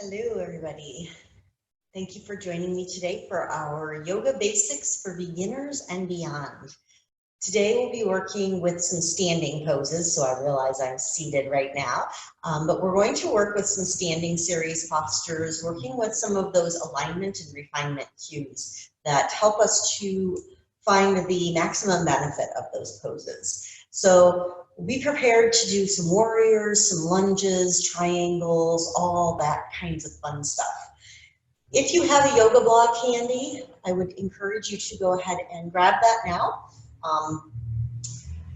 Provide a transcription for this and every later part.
Hello, everybody. Thank you for joining me today for our Yoga Basics for Beginners and Beyond. Today we'll be working with some standing poses, so I realize I'm seated right now, but we're going to work with some standing series postures, working with some of those alignment and refinement cues that help us to find the maximum benefit of those poses. So be prepared to do some warriors, some lunges, triangles, all that kinds of fun stuff. If you have a yoga block handy, I would encourage you to go ahead and grab that now.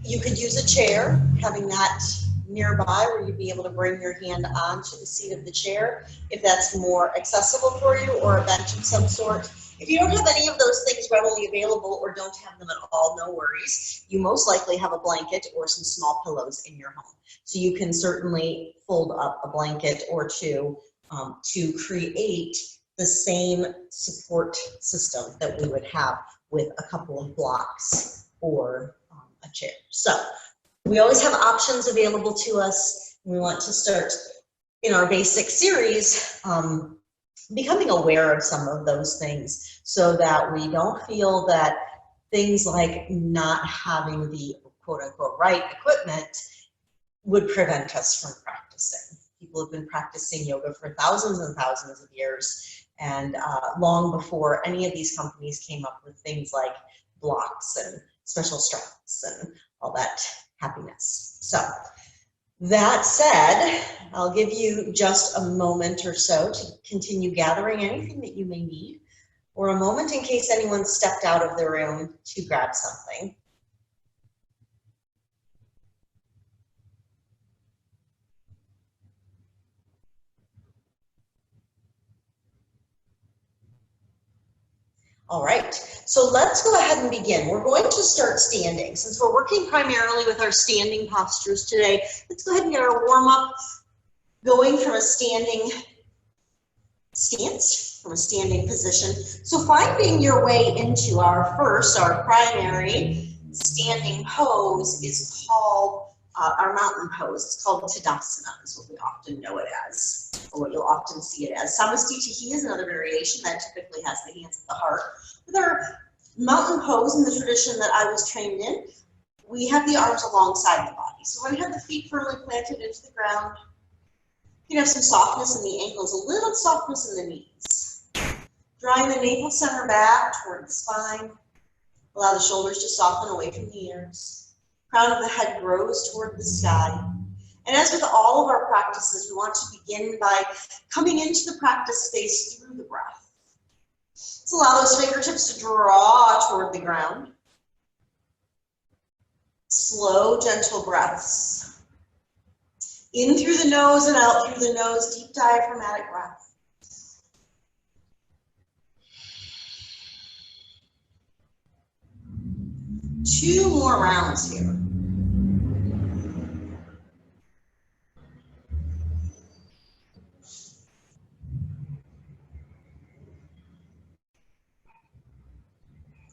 You could use a chair, having that nearby where you'd be able to bring your hand onto the seat of the chair if that's more accessible for you, or a bench of some sort. If you don't have any of those things readily available or don't have them at all, no worries. You most likely have a blanket or some small pillows in your home. So you can certainly fold up a blanket or two to create the same support system that we would have with a couple of blocks or a chair. So we always have options available to us. We want to start in our basic series becoming aware of some of those things so that we don't feel that things like not having the quote-unquote right equipment would prevent us from practicing. People have been practicing yoga for thousands and thousands of years, and long before any of these companies came up with things like blocks and special straps and all that happiness. So that said, I'll give you just a moment or so to continue gathering anything that you may need, or a moment in case anyone stepped out of the room to grab something. All right, so let's go ahead and begin. We're going to start standing. Since we're working primarily with our standing postures today, let's go ahead and get our warm-up going from a standing stance, from a standing position. So finding your way into our primary standing pose is called our mountain pose. It's called Tadasana, is what we often know it as, or what you'll often see it as. Samastitihi is another variation that typically has the hands at the heart. With our mountain pose in the tradition that I was trained in, we have the arms alongside the body. So when you have the feet firmly planted into the ground, you can have some softness in the ankles, a little softness in the knees. Drawing the navel center back toward the spine. Allow the shoulders to soften away from the ears. Crown of the head grows toward the sky. And as with all of our practices, we want to begin by coming into the practice space through the breath. Let's allow those fingertips to draw toward the ground. Slow, gentle breaths. In through the nose and out through the nose, deep diaphragmatic breath. Two more rounds here.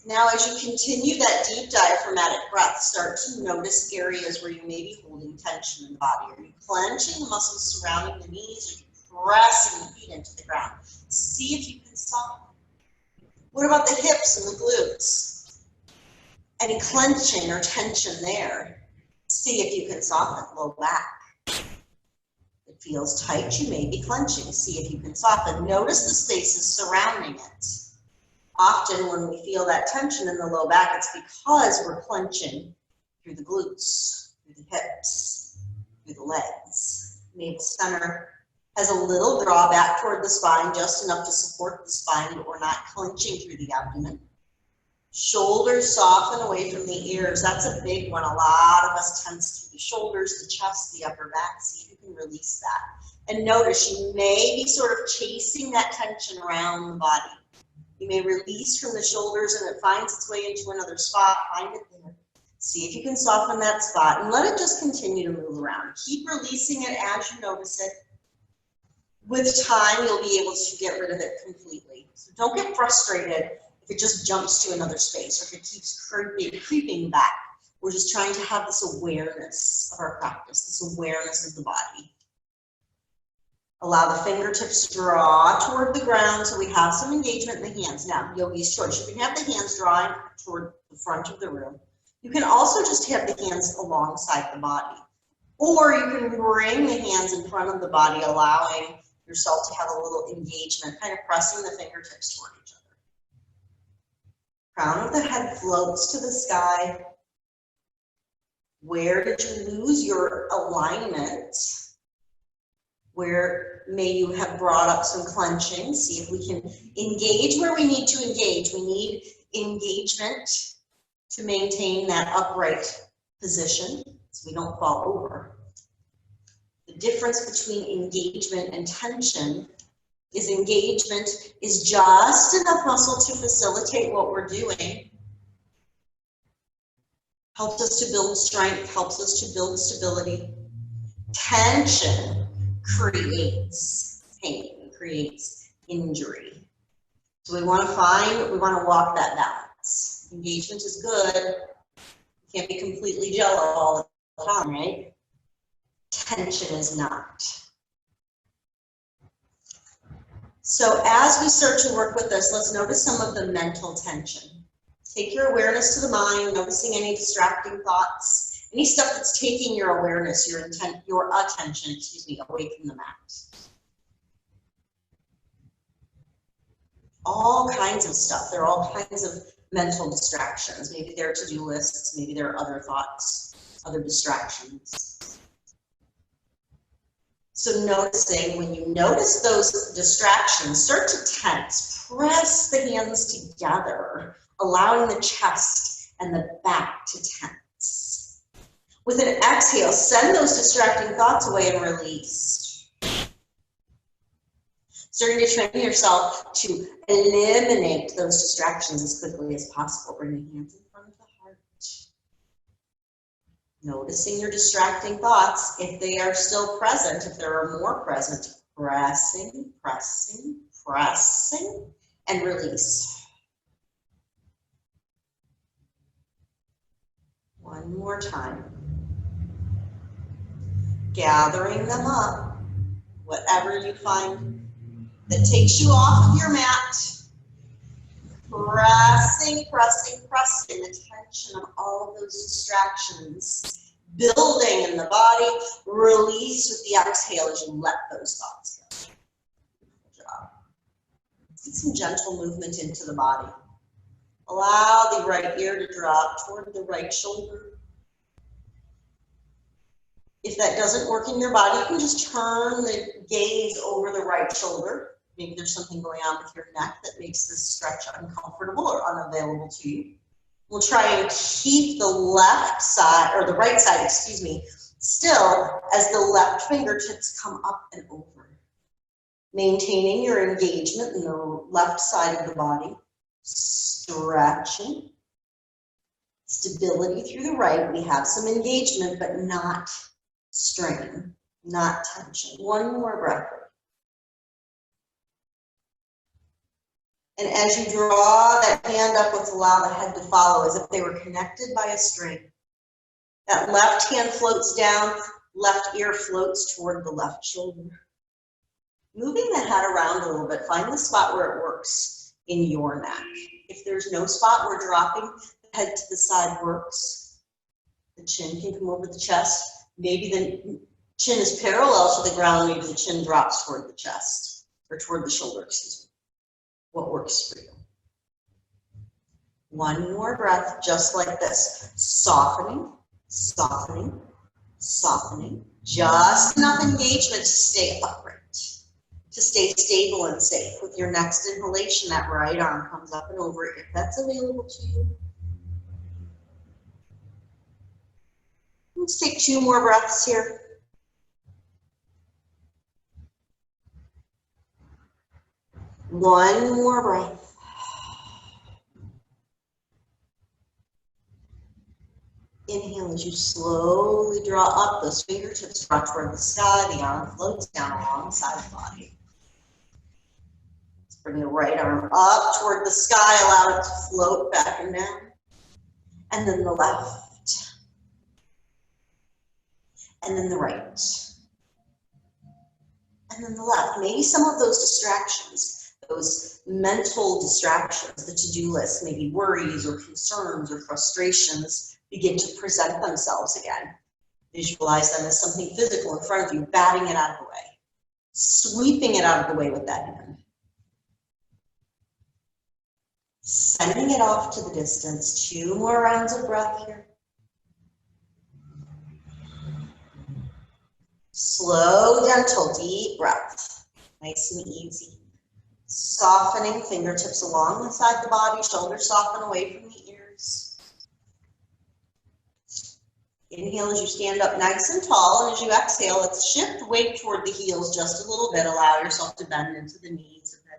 Now, as you continue that deep diaphragmatic breath, start to notice areas where you may be holding tension in the body. Are you clenching the muscles surrounding the knees? Are you pressing the feet into the ground? See if you can soften. What about the hips and the glutes? Any clenching or tension there? See if you can soften. Low back. It feels tight, you may be clenching. See if you can soften. Notice the spaces surrounding it. Often when we feel that tension in the low back, it's because we're clenching through the glutes, through the hips, through the legs. Navel center has a little drawback toward the spine, just enough to support the spine, but we're not clenching through the abdomen. Shoulders soften away from the ears. That's a big one. A lot of us tense through the shoulders, the chest, the upper back. See if you can release that. And notice you may be sort of chasing that tension around the body. You may release from the shoulders and it finds its way into another spot. Find it there. See if you can soften that spot and let it just continue to move around. Keep releasing it as you notice it. With time, you'll be able to get rid of it completely. So don't get frustrated if it just jumps to another space or if it keeps creeping back. We're just trying to have this awareness of our practice, this awareness of the body. Allow the fingertips to draw toward the ground so we have some engagement in the hands. Now, yogi's choice. You can have the hands drawing toward the front of the room. You can also just have the hands alongside the body. Or you can bring the hands in front of the body, allowing yourself to have a little engagement, kind of pressing the fingertips toward each other. Crown of the head floats to the sky. Where did you lose your alignment? Where may you have brought up some clenching? See if we can engage where we need to engage. We need engagement to maintain that upright position so we don't fall over. The difference between engagement and tension is engagement is just enough muscle to facilitate what we're doing. Helps us to build strength, helps us to build stability. Tension creates pain, creates injury. So we want to walk that balance. Engagement is good. You can't be completely jello all the time, right? Tension is not. So as we start to work with this, let's notice some of the mental tension. Take your awareness to the mind, noticing any distracting thoughts, any stuff that's taking your awareness, your attention, away from the mat. All kinds of stuff. There are all kinds of mental distractions. Maybe they're to-do lists, maybe there are other thoughts, other distractions. So noticing, when you notice those distractions, start to tense. Press the hands together, allowing the chest and the back to tense. With an exhale, send those distracting thoughts away and release. Starting to train yourself to eliminate those distractions as quickly as possible. Bring the hands in front of the heart. Noticing your distracting thoughts, if they are still present, if there are more present, pressing, pressing, pressing, and release. One more time. Gathering them up, whatever you find that takes you off of your mat. Pressing, pressing, pressing the tension of all of those distractions. Building in the body, release with the exhale as you let those thoughts go. Good job. Get some gentle movement into the body. Allow the right ear to drop toward the right shoulder. If that doesn't work in your body, you can just turn the gaze over the right shoulder. Maybe there's something going on with your neck that makes this stretch uncomfortable or unavailable to you. We'll try and keep the left side, or the right side, still as the left fingertips come up and over. Maintaining your engagement in the left side of the body. Stretching. Stability through the right. We have some engagement, but not strain, not tension. One more breath. And as you draw that hand up, let's allow the head to follow as if they were connected by a string. That left hand floats down, left ear floats toward the left shoulder. Moving the head around a little bit, find the spot where it works in your neck. If there's no spot where dropping the head to the side works, the chin can come over the chest. Maybe the chin is parallel to the ground, maybe the chin drops toward the chest, or toward the shoulder, What works for you? One more breath, just like this. Softening, softening, softening. Just enough engagement to stay upright, to stay stable and safe. With your next inhalation, that right arm comes up and over if that's available to you. Let's take 2 more breaths here. One more breath. Inhale as you slowly draw up, those fingertips draw toward the sky, the arm floats down alongside the body. Let's bring the right arm up toward the sky, allow it to float back and down. And then the left. And then the right. and then the left. Maybe some of those distractions, those mental distractions, the to-do list, maybe worries or concerns or frustrations begin to present themselves again. Visualize them as something physical in front of you, batting it out of the way, sweeping it out of the way with that hand. Sending it off to the distance. 2 more rounds of breath here. Slow, gentle, deep breath. Nice and easy. Softening fingertips along the side of the body, shoulders soften away from the ears. Inhale as you stand up nice and tall, and as you exhale, let's shift weight toward the heels just a little bit. Allow yourself to bend into the knees a bit.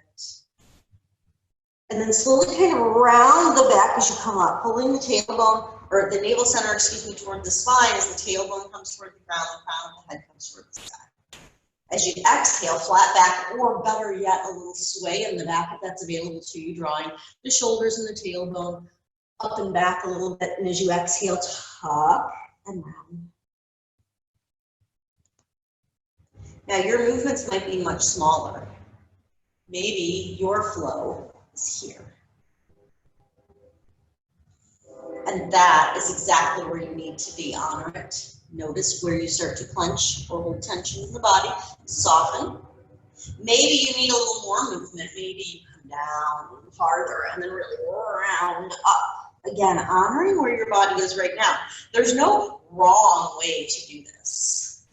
And then slowly kind of round the back as you come up, pulling the tailbone, or the navel center, excuse me, toward the spine as the tailbone comes toward the ground, the crown of the head comes toward the sky. As you exhale, flat back, or better yet, a little sway in the back if that's available to you, drawing the shoulders and the tailbone up and back a little bit. And as you exhale, tuck and round. Now your movements might be much smaller. Maybe your flow is here. And that is exactly where you need to be. Honor it. Notice where you start to clench or hold tension in the body. Soften. Maybe you need a little more movement. Maybe you come down farther and then really round up. Again, honoring where your body is right now. There's no wrong way to do this.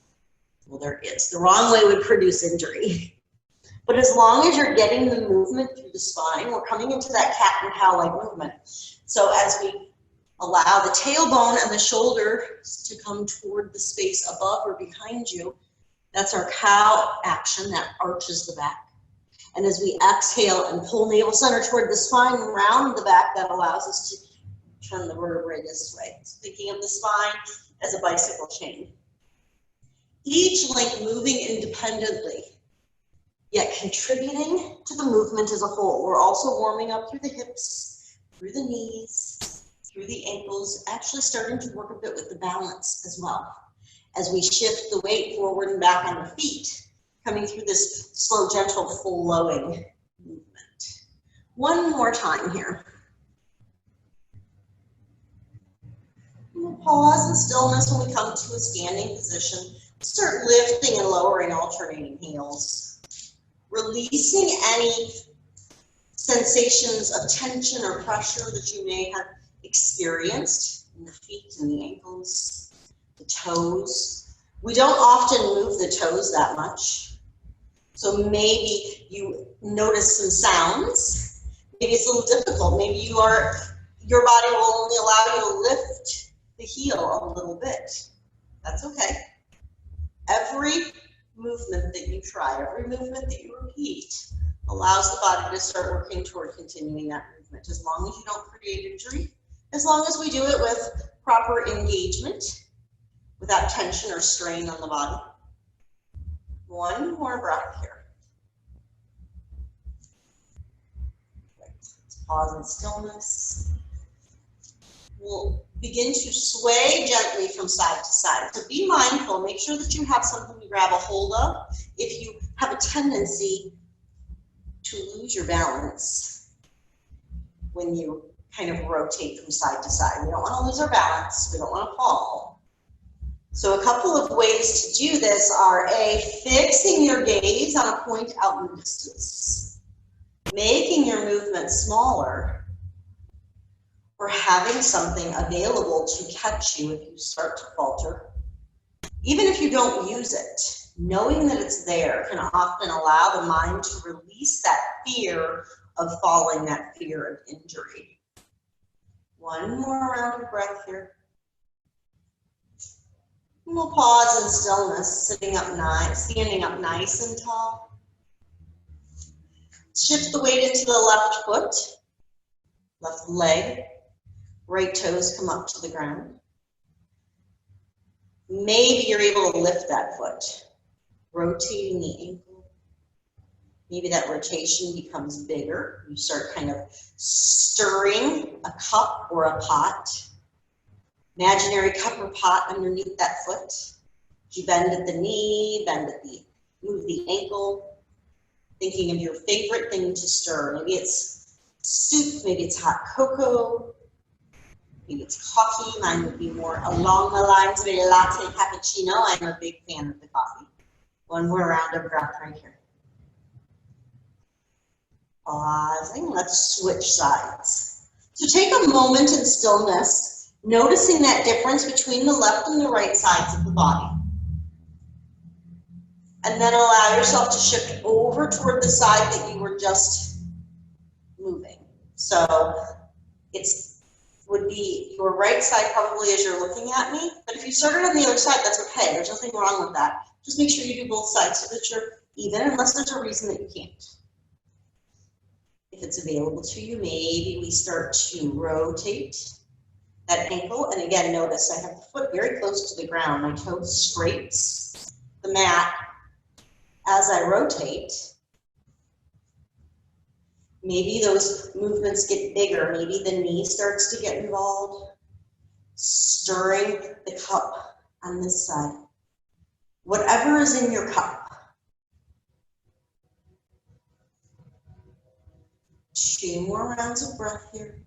Well, there is. The wrong way would produce injury. But as long as you're getting the movement through the spine, we're coming into that cat and cow-like movement. So as we allow the tailbone and the shoulders to come toward the space above or behind you, that's our cow action that arches the back. And as we exhale and pull navel center toward the spine and round the back, that allows us to turn the vertebrae this way. So thinking of the spine as a bicycle chain. Each link moving independently, yet contributing to the movement as a whole. We're also warming up through the hips, through the knees, through the ankles, actually starting to work a bit with the balance as well. As we shift the weight forward and back on the feet, coming through this slow, gentle, flowing movement. One more time here. We'll pause in stillness when we come to a standing position. Start lifting and lowering, alternating heels. Releasing any sensations of tension or pressure that you may have experienced in the feet and the ankles, the toes. We don't often move the toes that much. So maybe you notice some sounds. Maybe it's a little difficult. Maybe your body will only allow you to lift the heel a little bit. That's okay. Every movement that you try, every movement that you repeat allows the body to start working toward continuing that movement. As long as you don't create injury, as long as we do it with proper engagement, without tension or strain on the body. One more breath here. Let's pause in stillness. We'll begin to sway gently from side to side. So be mindful, make sure that you have something to grab a hold of. If you have a tendency to lose your balance when you kind of rotate from side to side. We don't want to lose our balance, we don't want to fall. So a couple of ways to do this are A, fixing your gaze on a point out in the distance, making your movement smaller, or having something available to catch you if you start to falter. Even if you don't use it, knowing that it's there can often allow the mind to release that fear of falling, that fear of injury. One more round of breath here. And we'll pause in stillness, standing up nice and tall. Shift the weight into the left foot, left leg. Right toes come up to the ground. Maybe you're able to lift that foot, rotating the ankle. Maybe that rotation becomes bigger. You start kind of stirring a cup or a pot. Imaginary cup or pot underneath that foot. You bend at the knee, bend at the Move the ankle, thinking of your favorite thing to stir. Maybe it's soup, maybe it's hot cocoa, maybe it's coffee. Mine would be more along the lines of a latte cappuccino. I'm a big fan of the coffee. One more round of breath right here. Pausing, let's switch sides. So take a moment in stillness, noticing that difference between the left and the right sides of the body. And then allow yourself to shift over toward the side that you were just moving. So would be your right side probably as you're looking at me, but if you started on the other side, that's okay. There's nothing wrong with that. Just make sure you do both sides so that you're even, unless there's a reason that you can't. If it's available to you, maybe we start to rotate that ankle. And again, notice I have the foot very close to the ground. My toe scrapes the mat as I rotate. Maybe those movements get bigger. Maybe the knee starts to get involved. Stirring the cup on this side. Whatever is in your cup. 2 more rounds of breath here.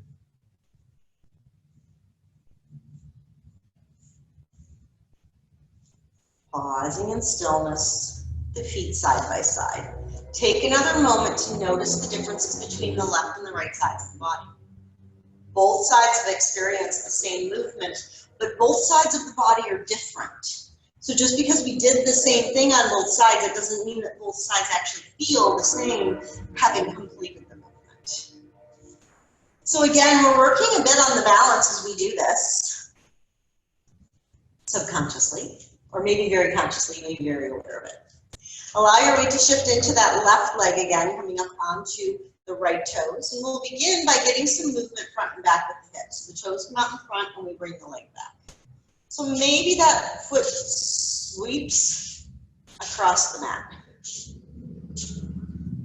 Pausing in stillness, the feet side by side. Take another moment to notice the differences between the left and the right sides of the body. Both sides have experienced the same movement, but both sides of the body are different. So just because we did the same thing on both sides, it doesn't mean that both sides actually feel the same having completed the movement. So again, we're working a bit on the balance as we do this, subconsciously, or maybe very consciously, maybe very aware of it. Allow your weight to shift into that left leg again, coming up onto the right toes. And we'll begin by getting some movement front and back with the hips. So the toes come out in front and we bring the leg back. So maybe that foot sweeps across the mat.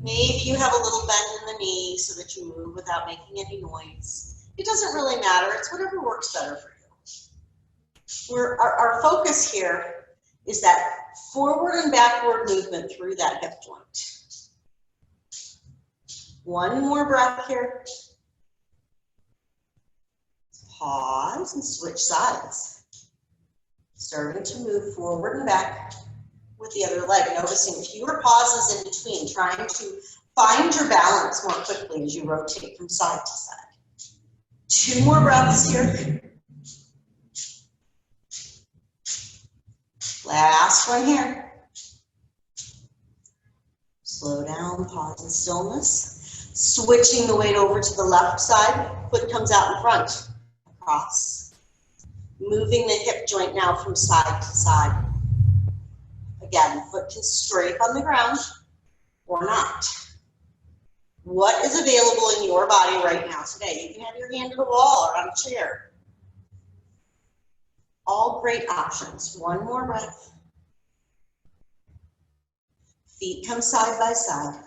Maybe you have a little bend in the knee so that you move without making any noise. It doesn't really matter. It's whatever works better for you. Our focus here is that forward and backward movement through that hip joint. One more breath here. Pause and switch sides. Starting to move forward and back with the other leg, noticing fewer pauses in between, trying to find your balance more quickly as you rotate from side to side. 2 more breaths here. Last one here. Slow down, pause in stillness. Switching the weight over to the left side, foot comes out in front, across. Moving the hip joint now from side to side. Again, foot can scrape on the ground or not. What is available in your body right now today? You can have your hand to the wall or on a chair. All great options. 1 more breath. Feet come side by side.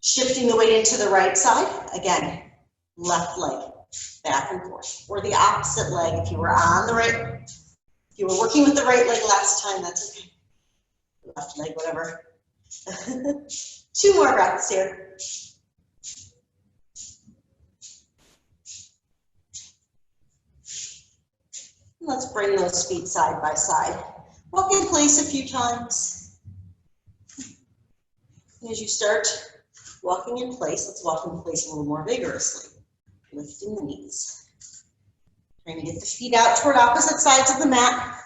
Shifting the weight into the right side. Again, left leg, back and forth. Or the opposite leg if you were on the right. If you were working with the right leg last time, that's okay. Left leg, whatever. 2 more breaths here. Let's bring those feet side by side. Walk in place a few times. And as you start walking in place, let's walk in place a little more vigorously. Lifting the knees. Trying to get the feet out toward opposite sides of the mat.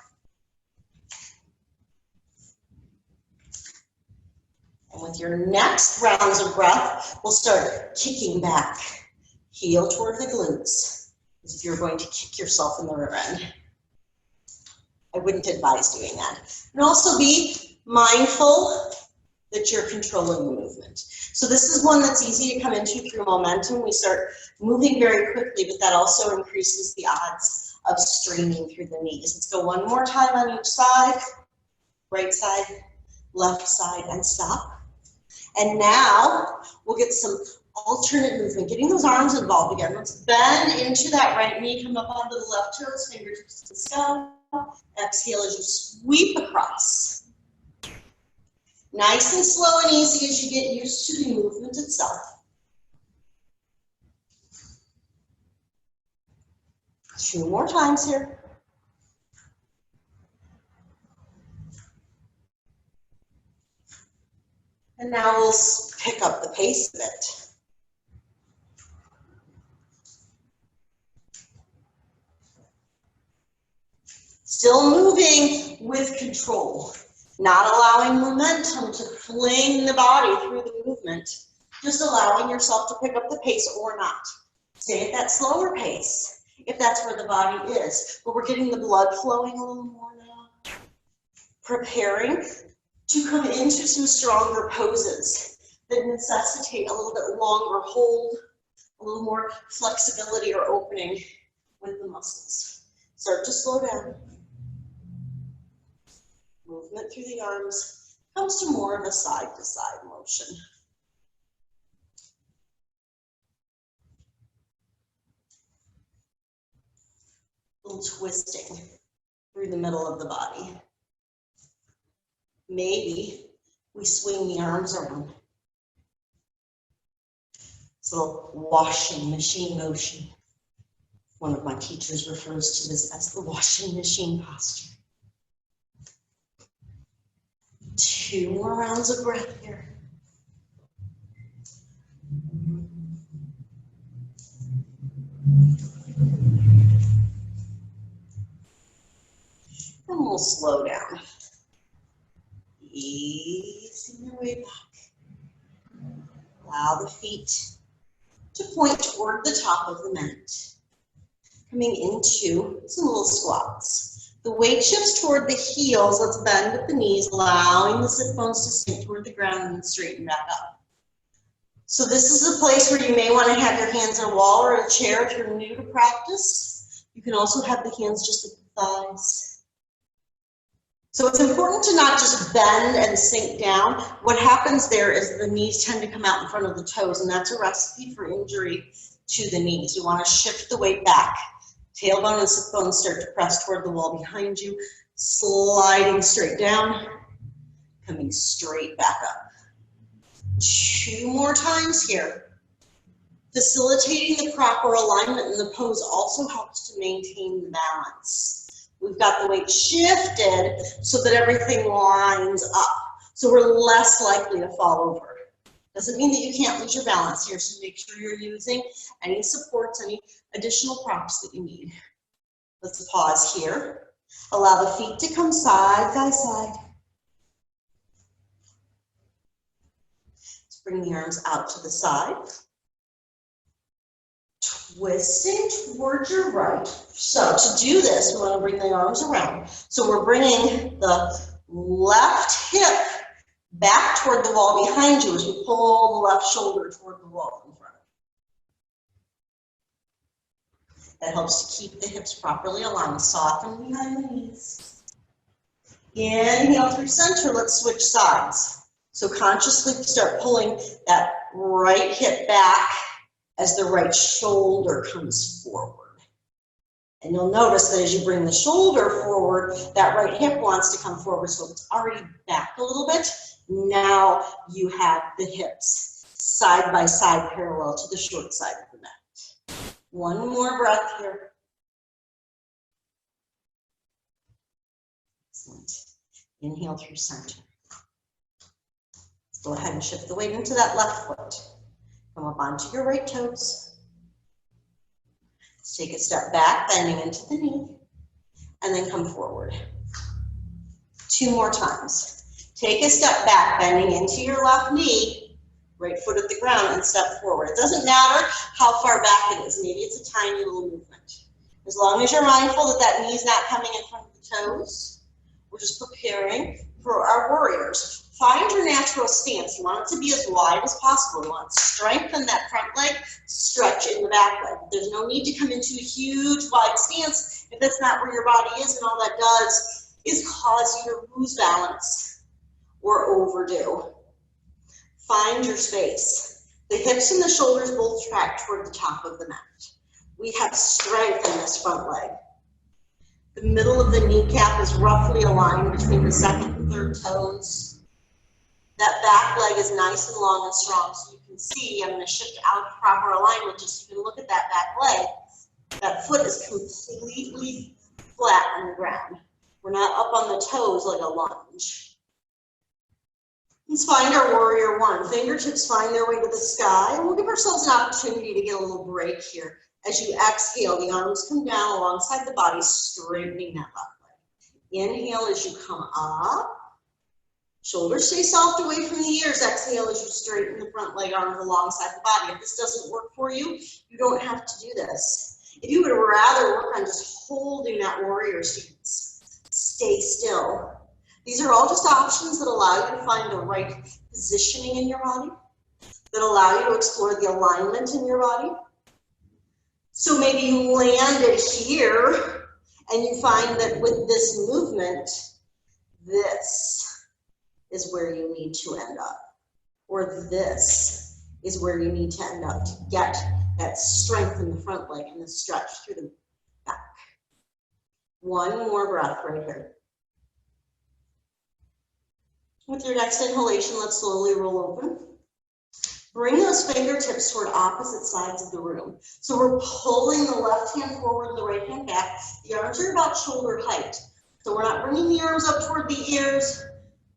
And with your next rounds of breath, we'll start kicking back. Heel toward the glutes, as if you're going to kick yourself in the rear end. I wouldn't advise doing that. And also be mindful that you're controlling the movement. So this is one that's easy to come into through momentum. We start moving very quickly, but that also increases the odds of straining through the knees. Let's go 1 more time on each side. Right side, left side, and stop. And now we'll get some alternate movement, getting those arms involved again. Let's bend into that right knee, come up onto the left toes, fingertips to the sky. Exhale as you sweep across. Nice and slow and easy as you get used to the movement itself. Two more times here. And now we'll pick up the pace of it. Still moving with control, not allowing momentum to fling the body through the movement, just allowing yourself to pick up the pace or not. Stay at that slower pace if that's where the body is, but we're getting the blood flowing a little more now. Preparing to come into some stronger poses that necessitate a little bit longer hold, a little more flexibility or opening with the muscles. Start to slow down. Movement through the arms comes to more of a side-to-side motion. A little twisting through the middle of the body. Maybe we swing the arms around. It's a little washing machine motion. One of my teachers refers to this as the washing machine posture. Two more rounds of breath here. And we'll slow down. Easing your way back. Allow the feet to point toward the top of the mat. Coming into some little squats. The weight shifts toward the heels. Let's bend at the knees, allowing the sit bones to sink toward the ground and straighten back up. So this is a place where you may want to have your hands on a wall or a chair if you're new to practice. You can also have the hands just at the thighs. So it's important to not just bend and sink down. What happens there is the knees tend to come out in front of the toes, and that's a recipe for injury to the knees. You want to shift the weight back. Tailbone and sit bones start to press toward the wall behind you, sliding straight down, coming straight back up. Two more times here. Facilitating the proper alignment in the pose also helps to maintain the balance. We've got the weight shifted so that everything lines up, so we're less likely to fall over. Doesn't mean that you can't lose your balance here, so make sure you're using any supports, any additional props that you need. Let's pause here. Allow the feet to come side by side. Let's bring the arms out to the side. Twisting towards your right. So to do this, we want to bring the arms around. So we're bringing the left hip back toward the wall behind you as we pull the left shoulder toward the wall in front. That helps to keep the hips properly aligned, soften behind the knees. Inhale through center, let's switch sides. So consciously start pulling that right hip back as the right shoulder comes forward. And you'll notice that as you bring the shoulder forward, that right hip wants to come forward, so it's already back a little bit. Now you have the hips side by side parallel to the short side of the mat. One more breath here. Excellent. Inhale through center. Let's go ahead and shift the weight into that left foot. Come up onto your right toes. Let's take a step back, bending into the knee, and then come forward. Two more times. Take a step back, bending into your left knee, right foot at the ground, and step forward. It doesn't matter how far back it is. Maybe it's a tiny little movement. As long as you're mindful that that knee's not coming in front of the toes, we're just preparing for our warriors. Find your natural stance. You want it to be as wide as possible. You want to strengthen that front leg, stretch in the back leg. There's no need to come into a huge wide stance if that's not where your body is, and all that does is cause you to lose balance or overdo. Find your space. The hips and the shoulders both track toward the top of the mat. We have strength in this front leg. The middle of the kneecap is roughly aligned between the second and third toes. That back leg is nice and long and strong, so you can see, I'm going to shift out of proper alignment just so you can look at that back leg. That foot is completely flat on the ground. We're not up on the toes like a lunge. Let's find our warrior one. Fingertips find their way to the sky, and we'll give ourselves an opportunity to get a little break here. As you exhale, the arms come down alongside the body, straightening that left leg. Inhale as you come up. Shoulders stay soft away from the ears. Exhale as you straighten the front leg, arms alongside the body. If this doesn't work for you, you don't have to do this. If you would rather work on just holding that warrior stance, stay still. These are all just options that allow you to find the right positioning in your body, that allow you to explore the alignment in your body. So maybe you landed here and you find that with this movement, this is where you need to end up, or this is where you need to end up to get that strength in the front leg and the stretch through the back. One more breath right here. With your next inhalation, let's slowly roll open. Bring those fingertips toward opposite sides of the room. So we're pulling the left hand forward, the right hand back. The arms are about shoulder height. So we're not bringing the arms up toward the ears.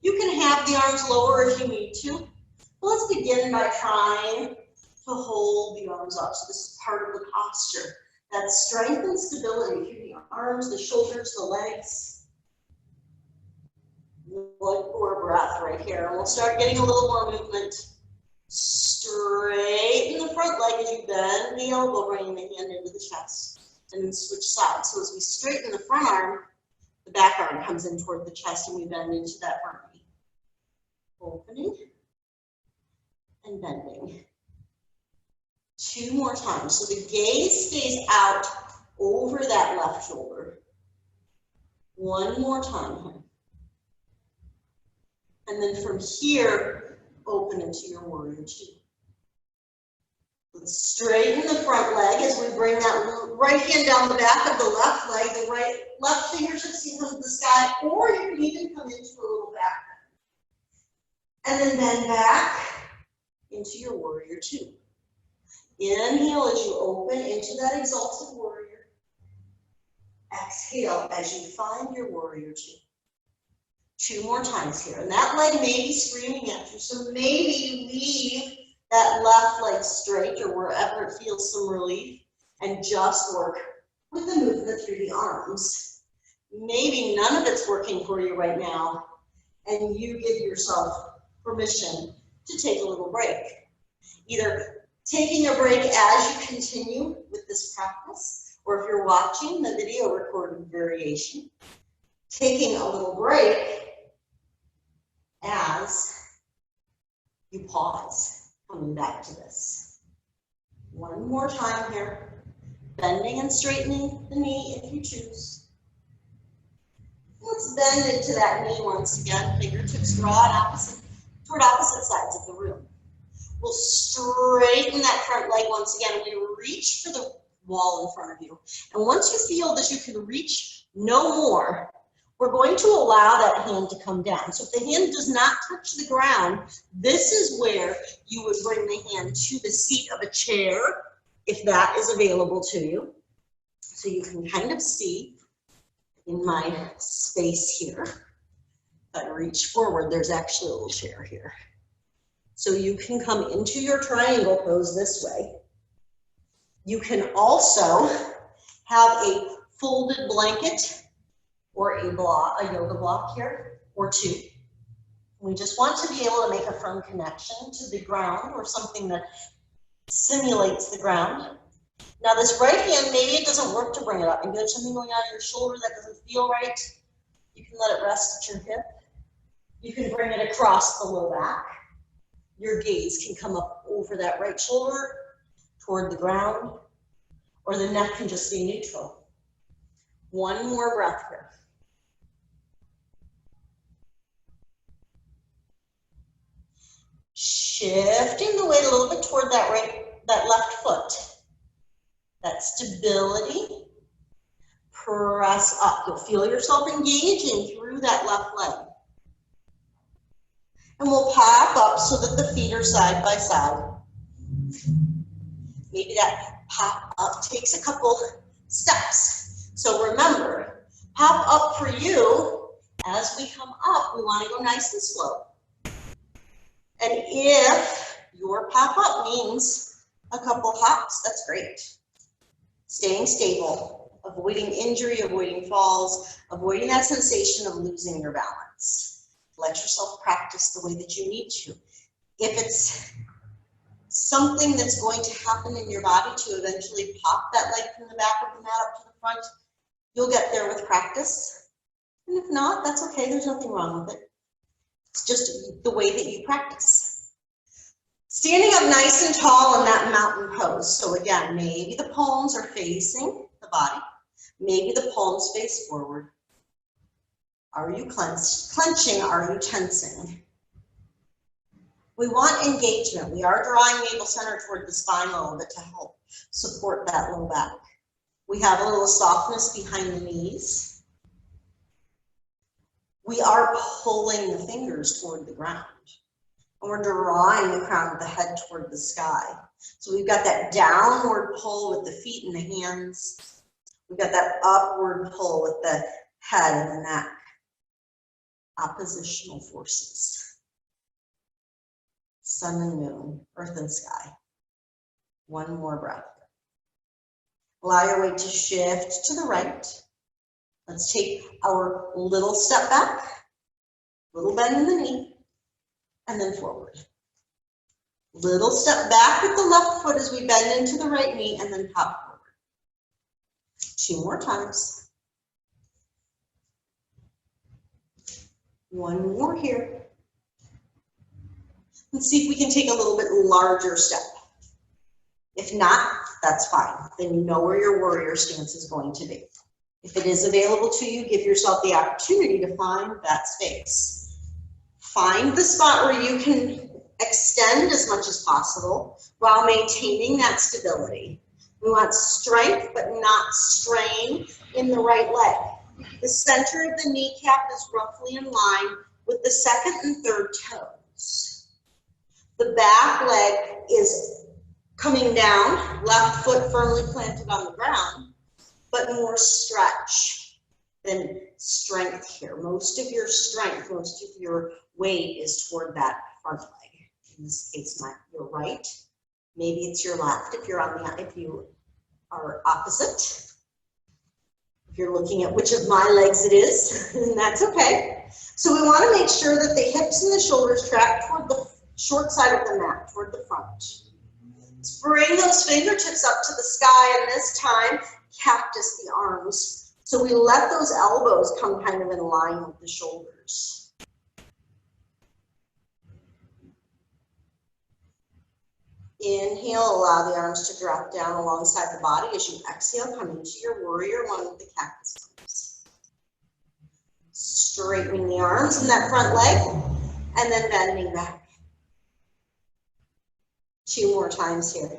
You can have the arms lower if you need to. But let's begin by trying to hold the arms up. So this is part of the posture. That strength and stability through the arms, the shoulders, the legs. One more breath right here. And we'll start getting a little more movement. Straighten the front leg as you bend the elbow, bringing the hand into the chest. And then switch sides. So as we straighten the front arm, the back arm comes in toward the chest and we bend into that front knee. Opening and bending. Two more times. So the gaze stays out over that left shoulder. One more time here. And then from here, open into your warrior two. Let's straighten the front leg as we bring that right hand down the back of the left leg. The left fingertips can come to the sky, or you can even come into a little back bend. And then bend back into your warrior two. Inhale as you open into that exalted warrior. Exhale as you find your warrior two. Two more times here. And that leg may be screaming at you. So maybe you leave that left leg straight or wherever it feels some relief and just work with the movement through the arms. Maybe none of it's working for you right now and you give yourself permission to take a little break. Either taking a break as you continue with this practice, or if you're watching the video recorded variation, taking a little break as you pause, coming back to this. One more time here, bending and straightening the knee if you choose. Let's bend into that knee once again, fingertips draw toward opposite sides of the room. We'll straighten that front leg once again. We reach for the wall in front of you. And once you feel that you can reach no more, we're going to allow that hand to come down. So if the hand does not touch the ground, this is where you would bring the hand to the seat of a chair, if that is available to you. So you can kind of see in my space here, if I reach forward, there's actually a little chair here. So you can come into your triangle pose this way. You can also have a folded blanket or a yoga block here, or two. We just want to be able to make a firm connection to the ground or something that simulates the ground. Now this right hand, maybe it doesn't work to bring it up. Maybe there's something going on in your shoulder that doesn't feel right. You can let it rest at your hip. You can bring it across the low back. Your gaze can come up over that right shoulder toward the ground, or the neck can just stay neutral. One more breath here. Shifting the weight a little bit toward that left foot. That stability. Press up. You'll feel yourself engaging through that left leg. And we'll pop up so that the feet are side by side. Maybe that pop up takes a couple steps. So remember, pop up for you. As we come up, we want to go nice and slow. And if your pop up means a couple hops, that's great. Staying stable, avoiding injury, avoiding falls, avoiding that sensation of losing your balance. Let yourself practice the way that you need to. If it's something that's going to happen in your body to eventually pop that leg from the back of the mat up to the front, you'll get there with practice. And if not, that's okay, there's nothing wrong with it. It's just the way that you practice. Standing up nice and tall in that mountain pose. So again, maybe the palms are facing the body. Maybe the palms face forward. Are you clenching? Are you tensing? We want engagement. We are drawing navel center toward the spine a little bit to help support that low back. We have a little softness behind the knees. We are pulling the fingers toward the ground. And we're drawing the crown of the head toward the sky. So we've got that downward pull with the feet and the hands. We've got that upward pull with the head and the neck. Oppositional forces. Sun and moon, earth and sky. One more breath. Allow your weight to shift to the right. Let's take our little step back, little bend in the knee, and then forward. Little step back with the left foot as we bend into the right knee and then pop forward. 2 more times. One more here. Let's see if we can take a little bit larger step. If not, that's fine. Then you know where your warrior stance is going to be. If it is available to you, give yourself the opportunity to find that space. Find the spot where you can extend as much as possible while maintaining that stability. We want strength, but not strain in the right leg. The center of the kneecap is roughly in line with the second and third toes. The back leg is coming down, left foot firmly planted on the ground, but more stretch than strength here. Most of your strength, most of your weight is toward that front leg. In this case, your right. Maybe it's your left if you are opposite. If you're looking at which of my legs it is, then that's okay. So we want to make sure that the hips and the shoulders track toward the short side of the mat, toward the front. Let's bring those fingertips up to the sky, and this time, cactus the arms. So we let those elbows come kind of in line with the shoulders. Inhale, allow the arms to drop down alongside the body. As you exhale, come into your warrior one with the cactus arms. Straightening the arms in that front leg, and then bending back. 2 more times here.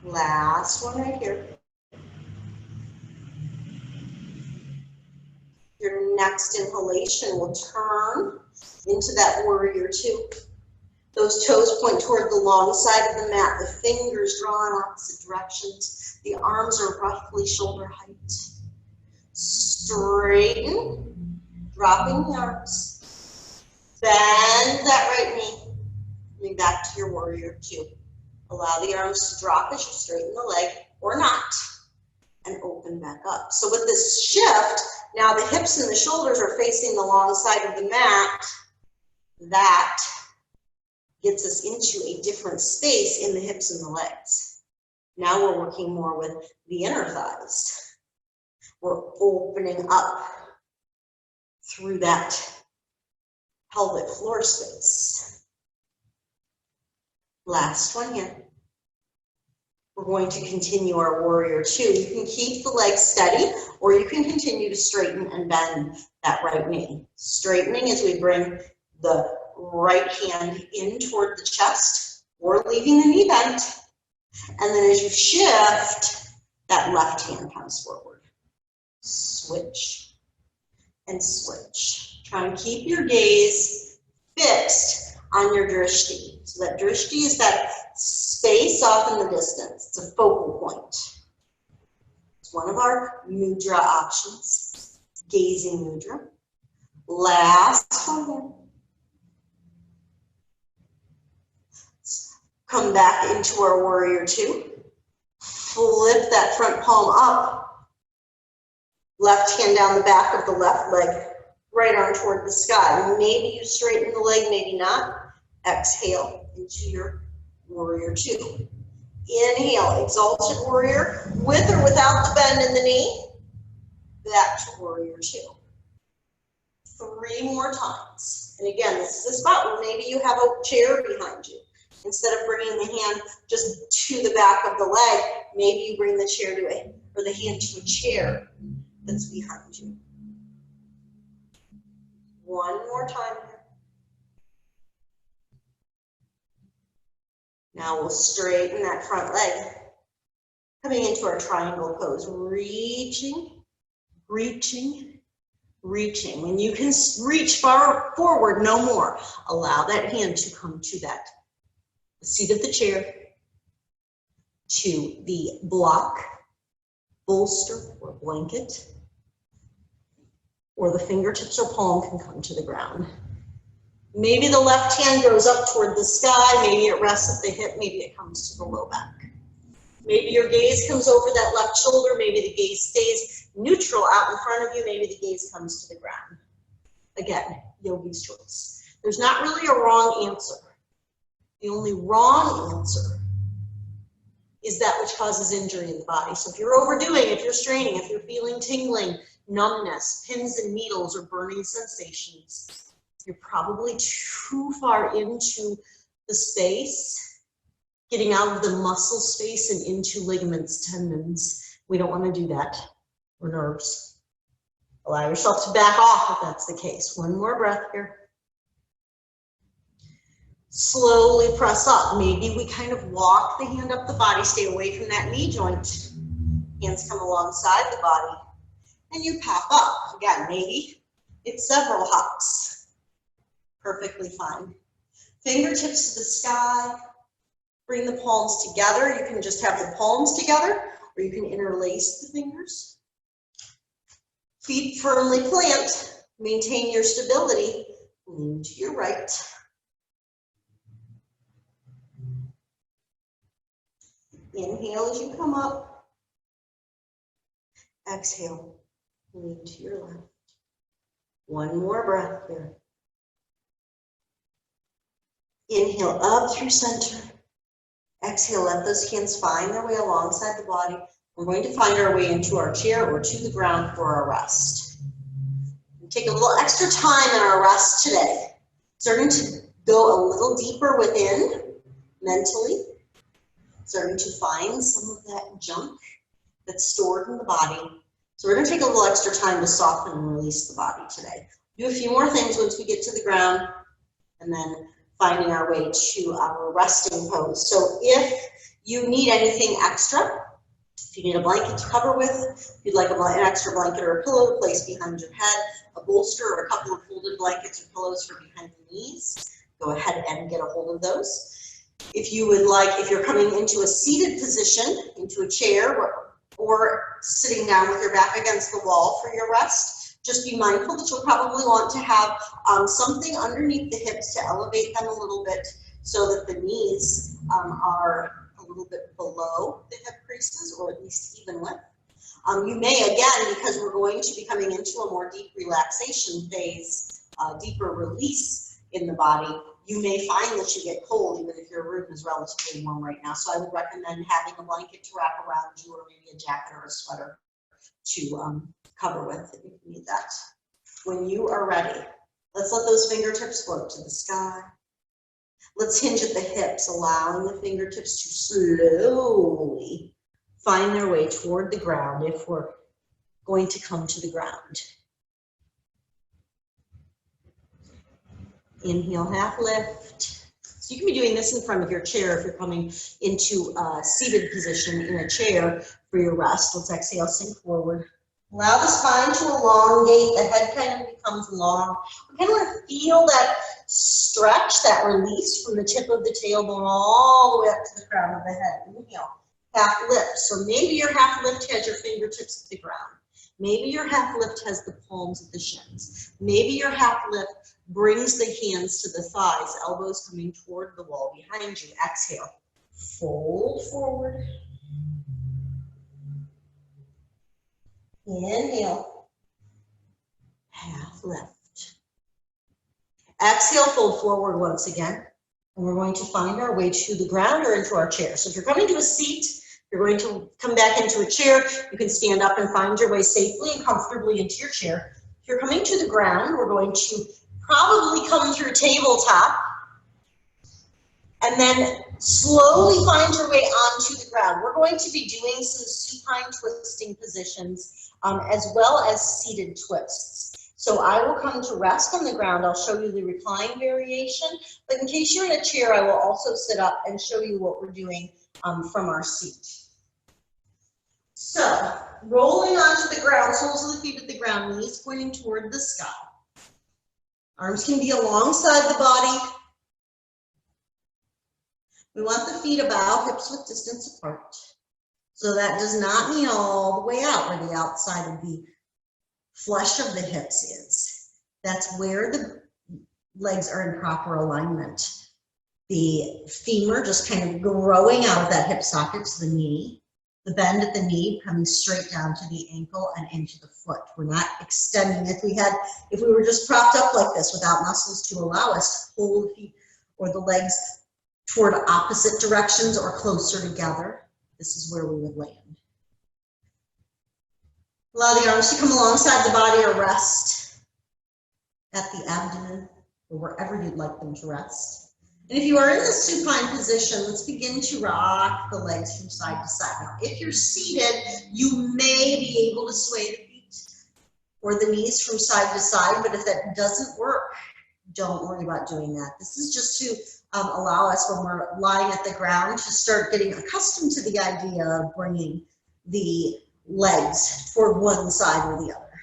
Last one right here. Your next inhalation will turn into that warrior 2. Those toes point toward the long side of the mat. The fingers draw in opposite directions. The arms are roughly shoulder height. Straighten, dropping the arms. Bend that right knee. Coming back to your warrior 2. Allow the arms to drop as you straighten the leg, or not, and open back up. So with this shift, now the hips and the shoulders are facing the long side of the mat. That gets us into a different space in the hips and the legs. Now we're working more with the inner thighs. We're opening up through that pelvic floor space. Last one here. We're going to continue our warrior 2. You can keep the legs steady, or you can continue to straighten and bend that right knee. Straightening as we bring the right hand in toward the chest, or leaving the knee bent. And then as you shift, that left hand comes forward. Switch, and switch. Try and keep your gaze fixed on your drishti. So that drishti is that space off in the distance. It's a focal point. It's one of our mudra options. Gazing mudra. Last one. Come back into our warrior two. Flip that front palm up. Left hand down the back of the left leg. Right arm toward the sky. Maybe you straighten the leg, maybe not. Exhale into your warrior two. Inhale, exalted warrior, with or without the bend in the knee. Back to warrior two. 3 more times. And again, this is a spot where maybe you have a chair behind you. Instead of bringing the hand just to the back of the leg, maybe you bring the chair to or the hand to a chair that's behind you. 1 more time here. Now we'll straighten that front leg. Coming into our triangle pose, reaching, reaching, reaching. When you can reach far forward, no more. Allow that hand to come to the seat of the chair, to the block, bolster, or blanket, or the fingertips or palm can come to the ground. Maybe the left hand goes up toward the sky, maybe it rests at the hip, maybe it comes to the low back. Maybe your gaze comes over that left shoulder, maybe the gaze stays neutral out in front of you, maybe the gaze comes to the ground. Again, yogi's choice. There's not really a wrong answer. The only wrong answer is that which causes injury in the body. So if you're overdoing, if you're straining, if you're feeling tingling, numbness, pins and needles, or burning sensations, you're probably too far into the space, getting out of the muscle space and into ligaments, tendons. We don't want to do that, or nerves. Allow yourself to back off if that's the case. 1 more breath here. Slowly press up. Maybe we kind of walk the hand up the body, stay away from that knee joint. Hands come alongside the body. And you pop up. Again, maybe it's several hops. Perfectly fine. Fingertips to the sky. Bring the palms together. You can just have the palms together, or you can interlace the fingers. Feet firmly plant. Maintain your stability. Lean to your right. Inhale as you come up. Exhale. Lean to your left. 1 more breath here. Inhale up through center. Exhale, let those hands find their way alongside the body. We're going to find our way into our chair or to the ground for our rest. We take a little extra time in our rest today. Starting to go a little deeper within mentally. Starting to find some of that junk that's stored in the body. So we're going to take a little extra time to soften and release the body today. Do a few more things once we get to the ground, and then finding our way to our resting pose. So if you need anything extra, if you need a blanket to cover with, if you'd like an extra blanket or a pillow to place behind your head, a bolster or a couple of folded blankets or pillows for behind the knees, go ahead and get a hold of those. If you would like, if you're coming into a seated position, into a chair, or sitting down with your back against the wall for your rest, just be mindful that you'll probably want to have something underneath the hips to elevate them a little bit so that the knees are a little bit below the hip creases, or at least even with. You may, again, because we're going to be coming into a more deep relaxation phase, deeper release in the body, you may find that you get cold even if your room is relatively warm right now. So I would recommend having a blanket to wrap around you, or maybe a jacket or a sweater to cover with if you need that. When you are ready, let's let those fingertips float to the sky. Let's hinge at the hips, allowing the fingertips to slowly find their way toward the ground if we're going to come to the ground. Inhale, half lift. So you can be doing this in front of your chair if you're coming into a seated position in a chair for your rest. Let's exhale, sink forward. Allow the spine to elongate, the head kind of becomes long. We kind of want to feel that stretch, that release from the tip of the tailbone all the way up to the crown of the head. Inhale, half lift. So maybe your half lift has your fingertips at the ground. Maybe your half lift has the palms of the shins. Maybe your half lift brings the hands to the thighs, elbows coming toward the wall behind you. Exhale, fold forward. Inhale, half lift. Exhale, fold forward once again. And we're going to find our way to the ground or into our chair. So if you're coming to a seat, you're going to come back into a chair. You can stand up and find your way safely and comfortably into your chair. If you're coming to the ground, we're going to probably come through tabletop and then slowly find your way onto the ground. We're going to be doing some supine twisting positions as well as seated twists. So I will come to rest on the ground. I'll show you the recline variation, but in case you're in a chair, I will also sit up and show you what we're doing from our seat. So rolling onto the ground, soles of the feet at the ground, knees pointing toward the sky. Arms can be alongside the body. We want the feet about hips width distance apart. So that does not mean all the way out where the outside of the flesh of the hips is. That's where the legs are in proper alignment. The femur just kind of growing out of that hip socket to the knee. The bend at the knee coming straight down to the ankle and into the foot. We're not extending. If we were just propped up like this without muscles to allow us to pull the feet or the legs toward opposite directions or closer together, this is where we would land. Allow the arms to come alongside the body or rest at the abdomen or wherever you'd like them to rest. And if you are in the supine position, let's begin to rock the legs from side to side. Now, if you're seated, you may be able to sway the feet or the knees from side to side, but if that doesn't work, don't worry about doing that. This is just to allow us, when we're lying at the ground, to start getting accustomed to the idea of bringing the legs toward one side or the other.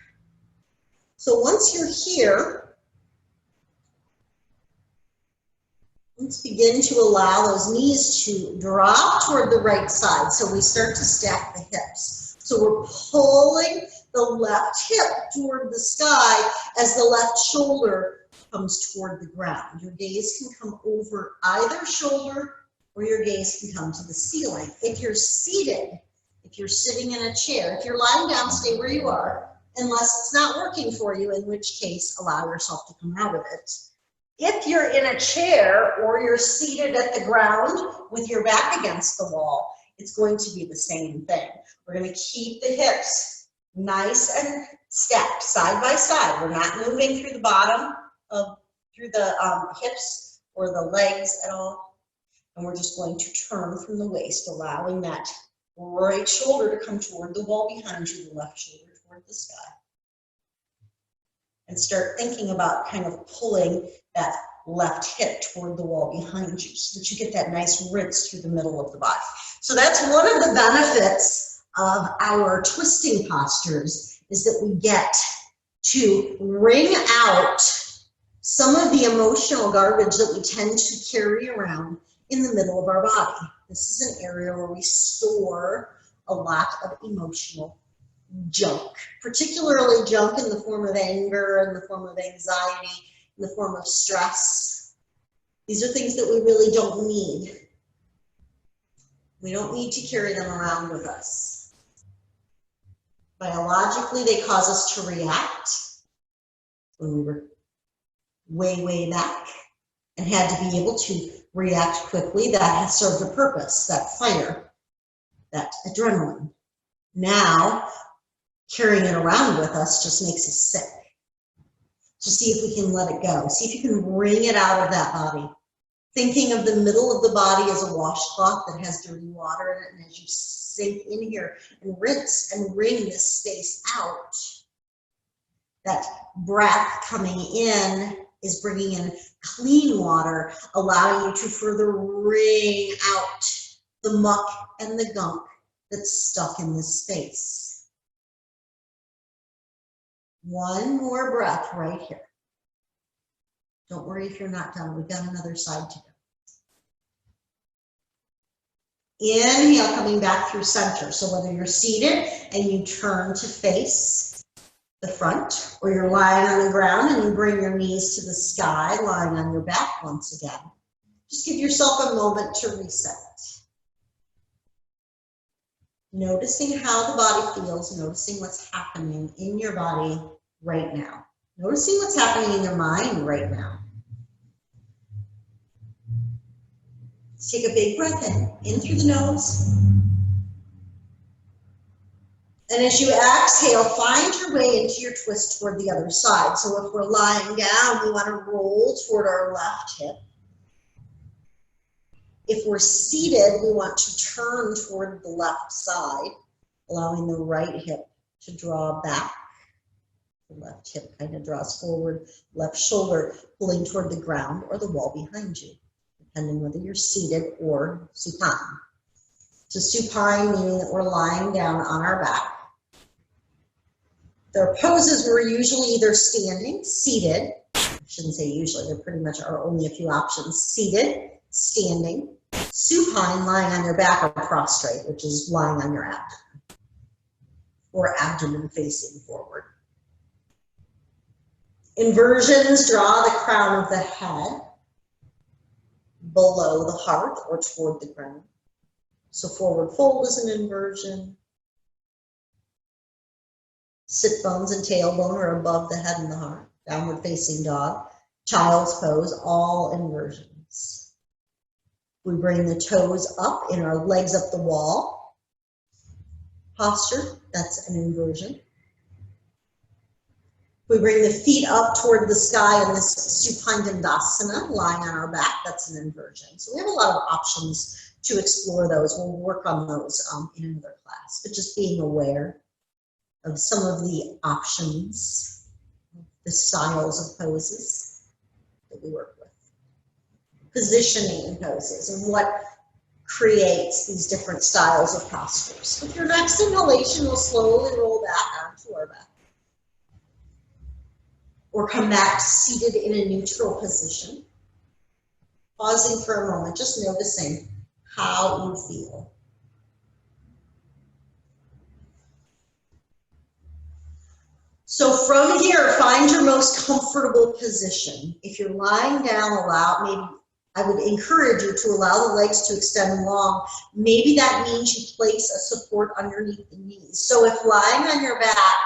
So once you're here, let's begin to allow those knees to drop toward the right side. So we start to stack the hips. So we're pulling the left hip toward the sky as the left shoulder comes toward the ground. Your gaze can come over either shoulder or your gaze can come to the ceiling. If you're seated, if you're sitting in a chair, if you're lying down, stay where you are, unless it's not working for you, in which case allow yourself to come out of it. If you're in a chair or you're seated at the ground with your back against the wall, it's going to be the same thing. We're going to keep the hips nice and stacked side by side. We're not moving through the bottom through the hips or the legs at all. And we're just going to turn from the waist, allowing that right shoulder to come toward the wall behind you, the left shoulder toward the sky. And start thinking about kind of pulling that left hip toward the wall behind you so that you get that nice rinse through the middle of the body. So that's one of the benefits of our twisting postures, is that we get to wring out some of the emotional garbage that we tend to carry around in the middle of our body. This is an area where we store a lot of emotional junk, particularly junk in the form of anger, in the form of anxiety, in the form of stress. These are things that we really don't need. We don't need to carry them around with us. Biologically, they cause us to react when we were way back and had to be able to react quickly. That has served a purpose, that fire, that adrenaline. Now, carrying it around with us just makes us sick. So see if we can let it go. See if you can wring it out of that body. Thinking of the middle of the body as a washcloth that has dirty water in it, and as you sink in here and rinse and wring this space out, that breath coming in is bringing in clean water, allowing you to further wring out the muck and the gunk that's stuck in this space. One more breath right here. Don't worry if you're not done. We've got another side to go. Inhale, coming back through center. So whether you're seated and you turn to face the front, or you're lying on the ground and you bring your knees to the sky, lying on your back once again. Just give yourself a moment to reset. Noticing how the body feels, noticing what's happening in your body right now. Noticing what's happening in your mind right now. Let's take a big breath in through the nose. And as you exhale, find your way into your twist toward the other side. So if we're lying down, we want to roll toward our left hip. If we're seated, we want to turn toward the left side, allowing the right hip to draw back. The left hip kind of draws forward, left shoulder pulling toward the ground or the wall behind you, depending whether you're seated or supine. So supine meaning that we're lying down on our back. There are poses where we're usually either standing, seated, I shouldn't say usually, there pretty much are only a few options, seated, standing, supine, lying on your back, or prostrate, which is lying on your abdomen, or abdomen facing forward. Inversions draw the crown of the head below the heart or toward the ground. So forward fold is an inversion. Sit bones and tailbone are above the head and the heart. Downward facing dog, child's pose, all inversions. We bring the toes up and our legs up the wall. Posture, that's an inversion. We bring the feet up toward the sky in this supine dandasana, lying on our back, that's an inversion. So we have a lot of options to explore those. We'll work on those in another class, but just being aware of some of the options, the styles of poses that we work with. Positioning poses and what creates these different styles of postures. With your next inhalation, we'll slowly roll back onto our back. Or come back seated in a neutral position. Pausing for a moment, just noticing how you feel. So from here, find your most comfortable position. If you're lying down, I would encourage you to allow the legs to extend long. Maybe that means you place a support underneath the knees. So if lying on your back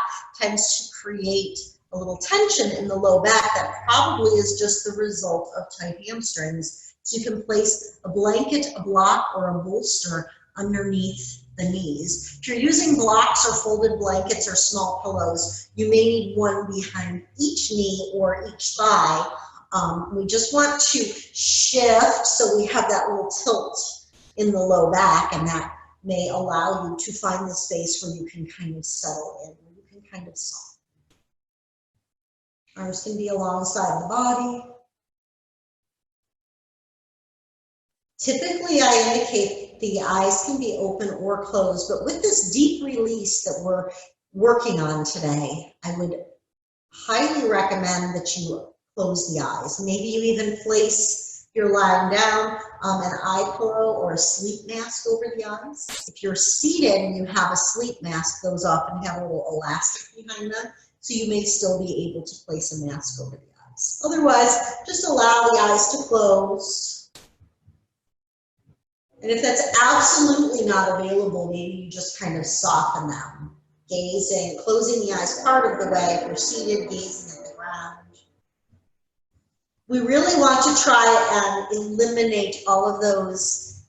tends to create a little tension in the low back, that probably is just the result of tight hamstrings. So you can place a blanket, a block, or a bolster underneath the knees. If you're using blocks or folded blankets or small pillows, you may need one behind each knee or each thigh. We just want to shift so we have that little tilt in the low back, and that may allow you to find the space where you can kind of settle in, where you can kind of soften. Arms can be alongside the body. Typically, I indicate the eyes can be open or closed, but with this deep release that we're working on today, I would highly recommend that you close the eyes. Maybe you even place, if you're lying down, an eye pillow or a sleep mask over the eyes. If you're seated and you have a sleep mask, those often have a little elastic behind them, so you may still be able to place a mask over the eyes. Otherwise, just allow the eyes to close. And if that's absolutely not available, maybe you just kind of soften them. Gazing, closing the eyes part of the way. If you're seated, gazing at the ground. We really want to try and eliminate all of those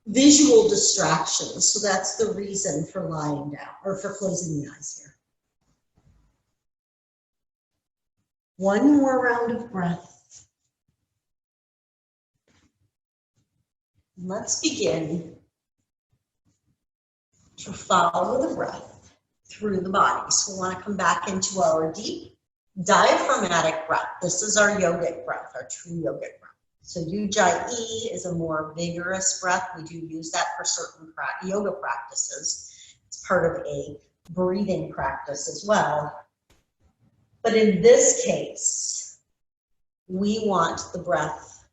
visual distractions. So that's the reason for lying down, or for closing the eyes here. One more round of breath. Let's begin to follow the breath through the body. So we want to come back into our deep diaphragmatic breath. This is our yogic breath, our true yogic breath. So Ujjayi is a more vigorous breath. We do use that for certain yoga practices. It's part of a breathing practice as well. But in this case, we want the breath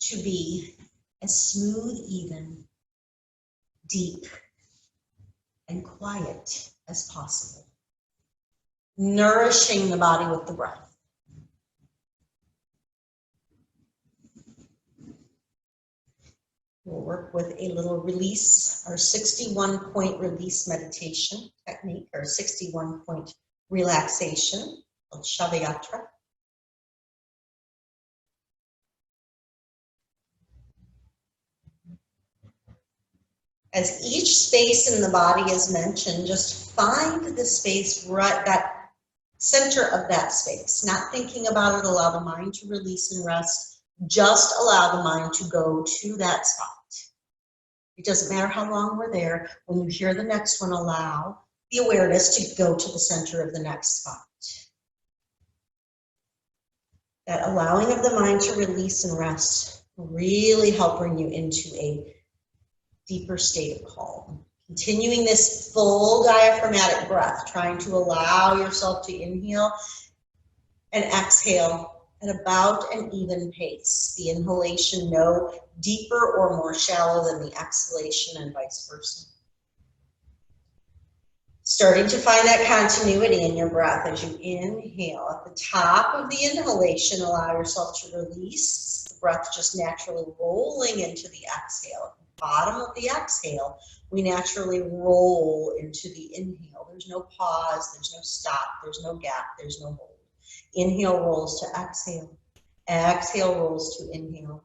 to be as smooth, even, deep, and quiet as possible. Nourishing the body with the breath. We'll work with a little release, our 61-point release meditation technique, or 61-point relaxation called Shavayatra. As each space in the body is mentioned, just find the space, right, that center of that space. Not thinking about it, allow the mind to release and rest. Just allow the mind to go to that spot. It doesn't matter how long we're there. When you hear the next one, allow the awareness to go to the center of the next spot. That allowing of the mind to release and rest will really help bring you into a deeper state of calm. Continuing this full diaphragmatic breath, trying to allow yourself to inhale and exhale at about an even pace. The inhalation no deeper or more shallow than the exhalation, and vice versa. Starting to find that continuity in your breath as you inhale. At the top of the inhalation, allow yourself to release. The breath just naturally rolling into the exhale. At the bottom of the exhale, we naturally roll into the inhale. There's no pause, there's no stop, there's no gap, there's no hold. Inhale rolls to exhale. Exhale rolls to inhale.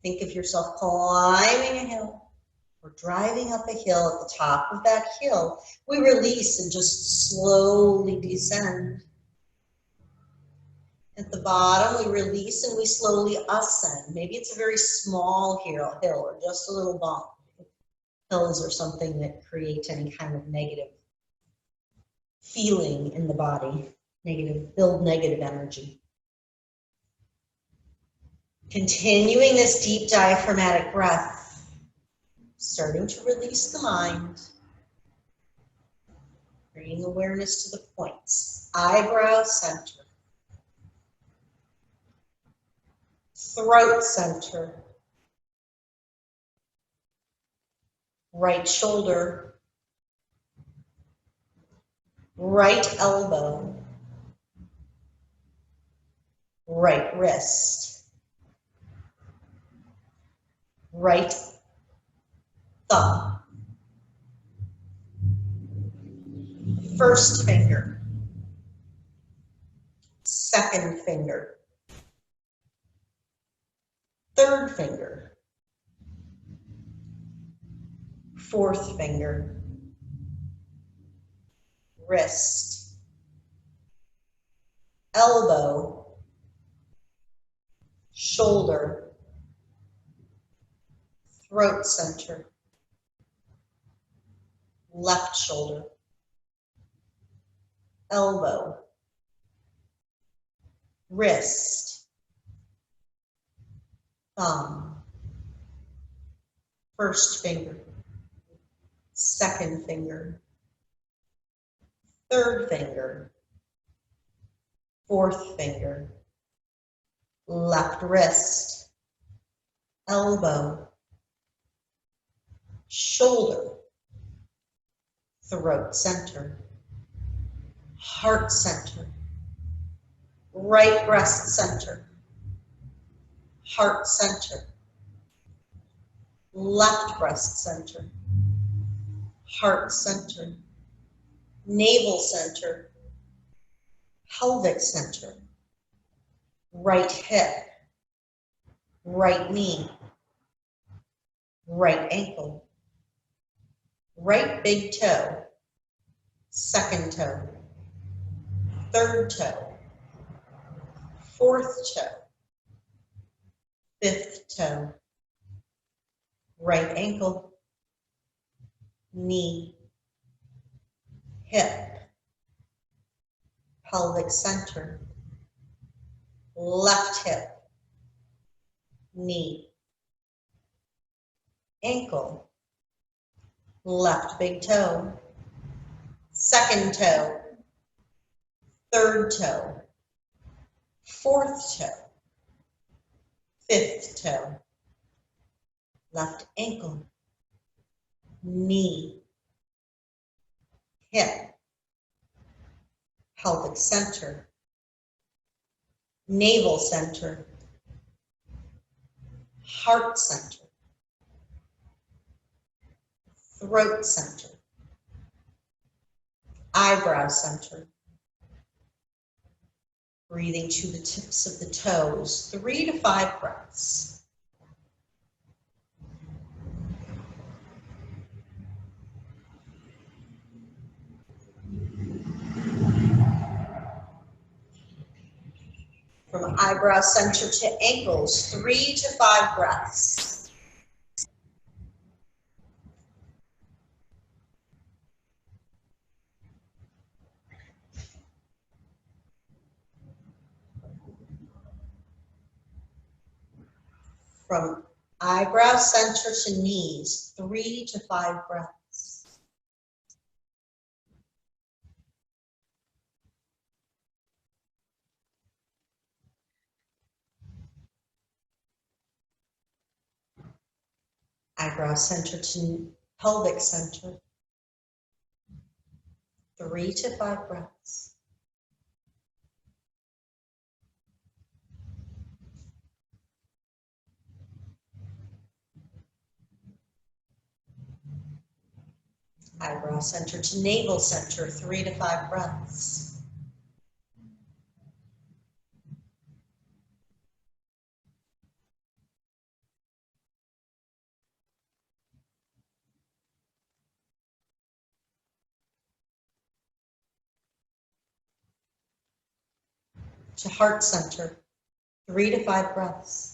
Think of yourself climbing a hill. We're driving up a hill. At the top of that hill, we release and just slowly descend. At the bottom, we release and we slowly ascend. Maybe it's a very small hill or just a little bump. Hills are something that create any kind of negative feeling in the body. Build negative energy. Continuing this deep diaphragmatic breath, starting to release the mind, bringing awareness to the points. Eyebrow center, throat center, right shoulder, right elbow, right wrist, right thumb, first finger, second finger, third finger, fourth finger, wrist, elbow, shoulder, throat center, left shoulder, elbow, wrist, thumb, first finger, second finger, third finger, fourth finger, left wrist, elbow, shoulder, throat center, heart center, right breast center, heart center, left breast center, heart center, navel center, pelvic center, right hip, right knee, right ankle, right big toe, second toe, third toe, fourth toe, fifth toe, right ankle, knee, hip, pelvic center, left hip, knee, ankle, left big toe, second toe, third toe, fourth toe, fifth toe, left ankle, knee, hip, pelvic center, navel center, heart center, throat center, eyebrow center. Breathing to the tips of the toes, 3 to 5 breaths. From eyebrow center to ankles, 3 to 5 breaths. From eyebrow center to knees, 3 to 5 breaths. Eyebrow center to pelvic center, 3 to 5 breaths. Eyebrow center to navel center, 3 to 5 breaths. To heart center, 3 to 5 breaths.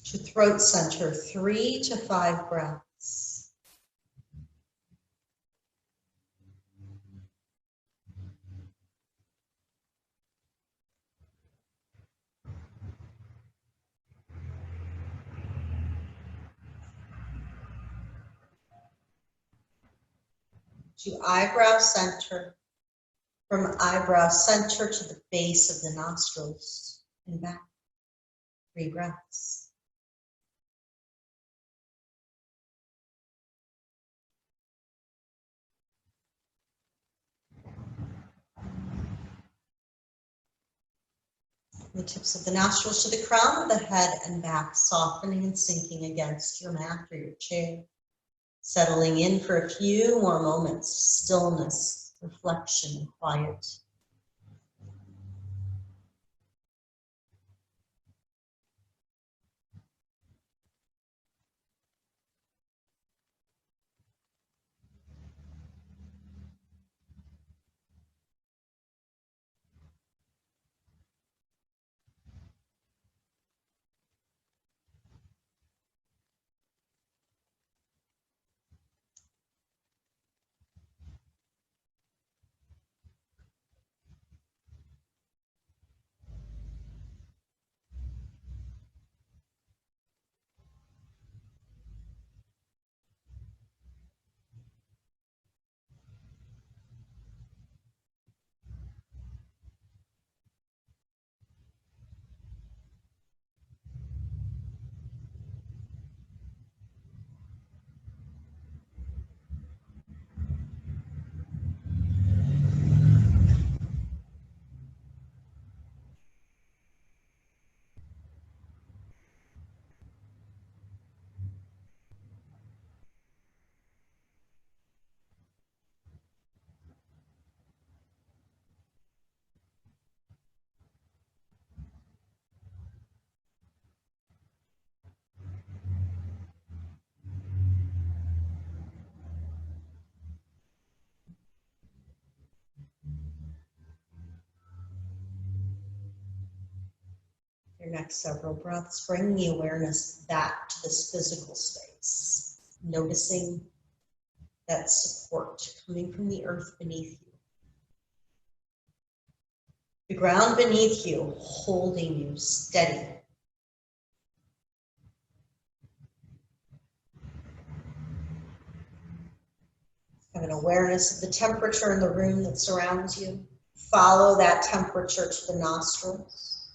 To throat center, 3 to 5 breaths. To eyebrow center, from eyebrow center to the base of the nostrils and back, 3 breaths. The tips of the nostrils to the crown of the head and back, softening and sinking against your mat or your chair. Settling in for a few more moments of stillness, reflection, and quiet. Your next several breaths, bring the awareness back to this physical space, noticing that support coming from the earth beneath you. The ground beneath you, holding you steady. Have an awareness of the temperature in the room that surrounds you. Follow that temperature to the nostrils.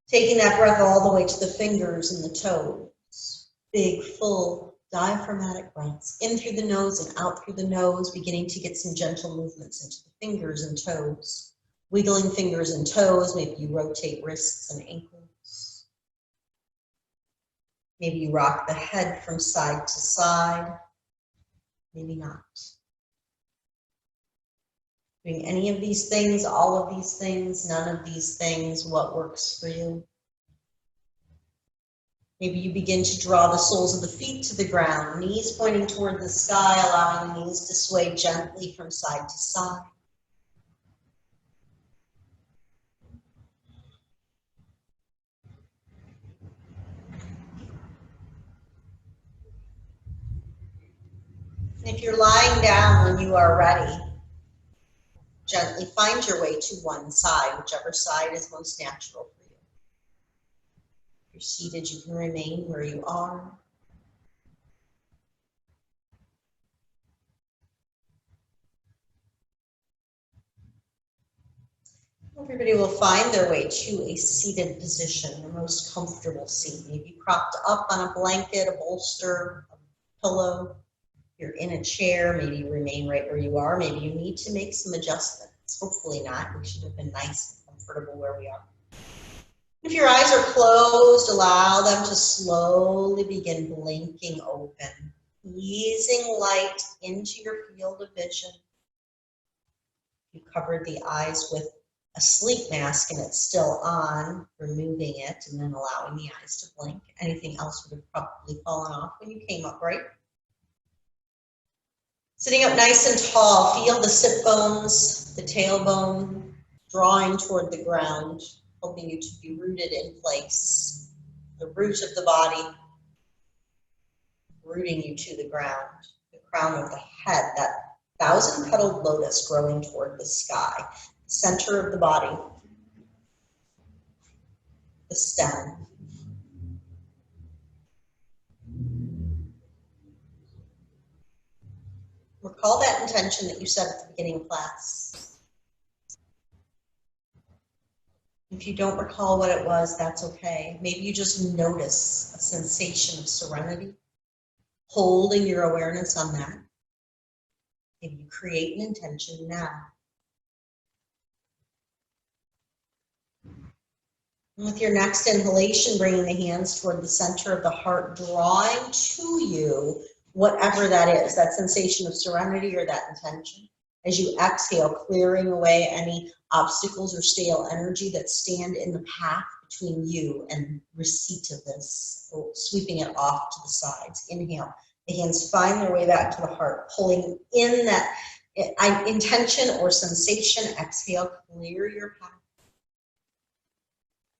Taking that breath all the way to the fingers and the toes. Big, full, diaphragmatic breaths. In through the nose and out through the nose, beginning to get some gentle movements into the fingers and toes. Wiggling fingers and toes, maybe you rotate wrists and ankles. Maybe you rock the head from side to side. Maybe not. Doing any of these things, all of these things, none of these things, what works for you? Maybe you begin to draw the soles of the feet to the ground, knees pointing toward the sky, allowing the knees to sway gently from side to side. And if you're lying down when you are ready, gently find your way to one side, whichever side is most natural for you. If you're seated, you can remain where you are. Everybody will find their way to a seated position, the most comfortable seat. Maybe propped up on a blanket, a bolster, a pillow. You're in a chair, maybe you remain right where you are. Maybe you need to make some adjustments. Hopefully not. We should have been nice and comfortable where we are. If your eyes are closed, allow them to slowly begin blinking open, easing light into your field of vision. You covered the eyes with a sleep mask and it's still on, removing it and then allowing the eyes to blink. Anything else would have probably fallen off when you came up, right? Sitting up nice and tall, feel the sit bones, the tailbone drawing toward the ground, helping you to be rooted in place. The root of the body rooting you to the ground. The crown of the head, that 1,000-petaled lotus growing toward the sky. Center of the body, the stem. Recall that intention that you said at the beginning of class. If you don't recall what it was, that's okay. Maybe you just notice a sensation of serenity, holding your awareness on that. Maybe you create an intention now. And with your next inhalation, bringing the hands toward the center of the heart, drawing to you whatever that is, that sensation of serenity or that intention. As you exhale, clearing away any obstacles or stale energy that stand in the path between you and receipt of this, sweeping it off to the sides. Inhale, the hands find their way back to the heart, pulling in that intention or sensation. Exhale, clear your path.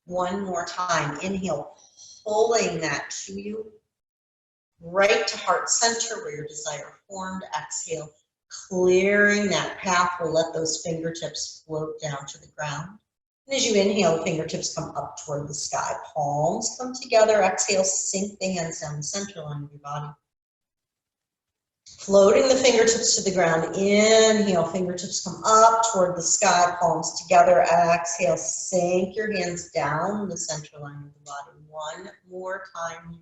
One more time, inhale, pulling that to you, right to heart center where your desire formed. Exhale, clearing that path. We'll let those fingertips float down to the ground. And as you inhale, the fingertips come up toward the sky. Palms come together. Exhale, sink the hands down the center line of your body. Floating the fingertips to the ground. Inhale, fingertips come up toward the sky, palms together. Exhale, sink your hands down the center line of the body. One more time.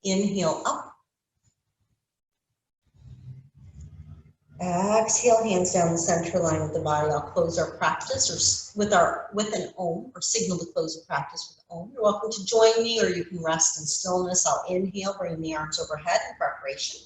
Inhale up. Exhale, hands down the center line of the body. I'll close our practice with an Om, or signal to close the practice with Om. You're welcome to join me, or you can rest in stillness. I'll inhale, bring the arms overhead in preparation.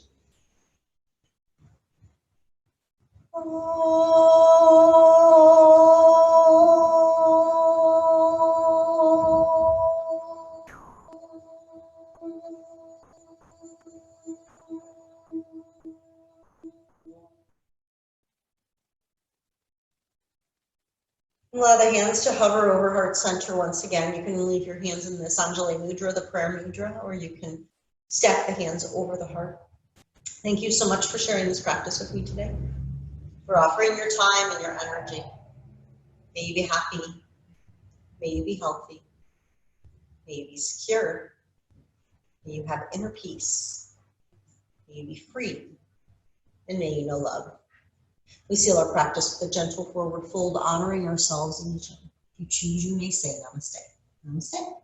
Allow the hands to hover over heart center once again. You can leave your hands in this Anjali Mudra, the prayer mudra, or you can stack the hands over the heart. Thank you so much for sharing this practice with me today, for offering your time and your energy. May you be happy. May you be healthy. May you be secure. May you have inner peace. May you be free. And may you know love. We seal our practice with a gentle forward fold, honoring ourselves and each other. If you choose, you may say namaste. Namaste.